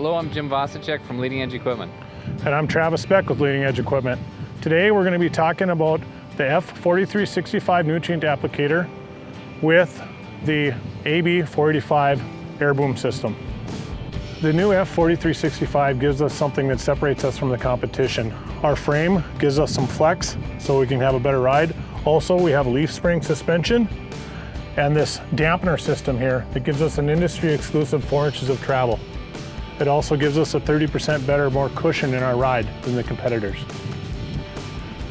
Hello, I'm Jim Vasicek from Leading Edge Equipment. And I'm Travis Beck with Leading Edge Equipment. Today we're going to be talking about the F4365 nutrient applicator with the AB485 air boom system. The new F4365 gives us something that separates us from the competition. Our frame gives us some flex so we can have a better ride. Also, we have a leaf spring suspension and this dampener system here that gives us an industry exclusive 4 inches of travel. It also gives us a 30% better, more cushion in our ride than the competitors.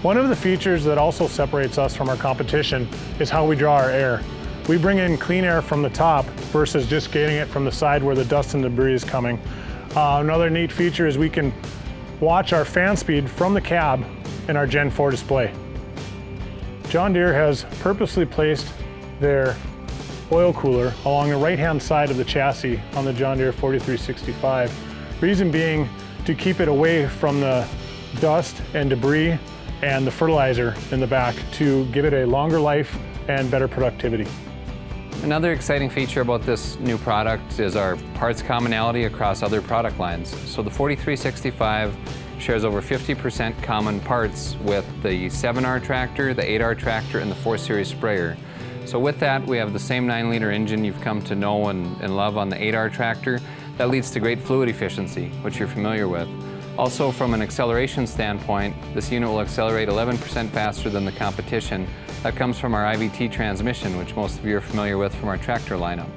One of the features that also separates us from our competition is how we draw our air. We bring in clean air from the top versus just getting it from the side where the dust and debris is coming. Another neat feature is we can watch our fan speed from the cab in our Gen 4 display. John Deere has purposely placed their oil cooler along the right-hand side of the chassis on the John Deere 4365. Reason being to keep it away from the dust and debris and the fertilizer in the back to give it a longer life and better productivity. Another exciting feature about this new product is our parts commonality across other product lines. So the 4365 shares over 50% common parts with the 7R tractor, the 8R tractor, and the 4 Series sprayer. So with that, we have the same 9-liter engine you've come to know and love on the 8R tractor. That leads to great fluid efficiency, which you're familiar with. Also, from an acceleration standpoint, this unit will accelerate 11% faster than the competition. That comes from our IVT transmission, which most of you are familiar with from our tractor lineup.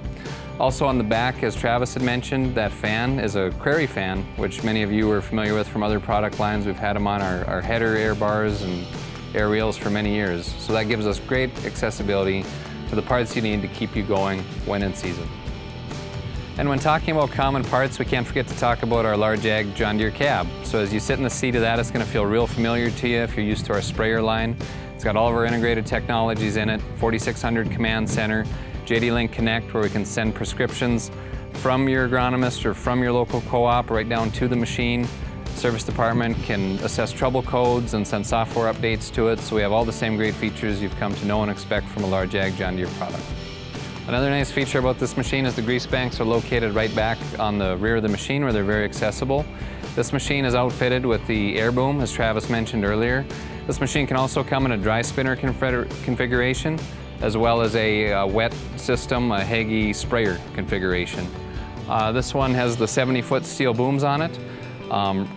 Also on the back, as Travis had mentioned, that fan is a Crary fan, which many of you are familiar with from other product lines. We've had them on our header air bars and air wheels for many years. So that gives us great accessibility to the parts you need to keep you going when in season. And when talking about common parts, we can't forget to talk about our large ag John Deere cab. So as you sit in the seat of that, it's going to feel real familiar to you if you're used to our sprayer line. It's got all of our integrated technologies in it, 4600 command center, JD-Link Connect, where we can send prescriptions from your agronomist or from your local co-op right down to the machine. Service department can assess trouble codes and send software updates to it, so we have all the same great features you've come to know and expect from a large ag John Deere product. Another nice feature about this machine is the grease banks are located right back on the rear of the machine where they're very accessible. This machine is outfitted with the air boom, as Travis mentioned earlier. This machine can also come in a dry spinner configuration, as well as a wet system, a Hagie sprayer configuration. This one has the 70-foot steel booms on it.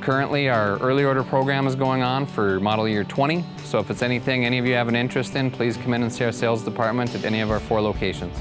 Currently, our early order program is going on for model year 20, so if it's anything any of you have an interest in, please come in and see our sales department at any of our 4 locations.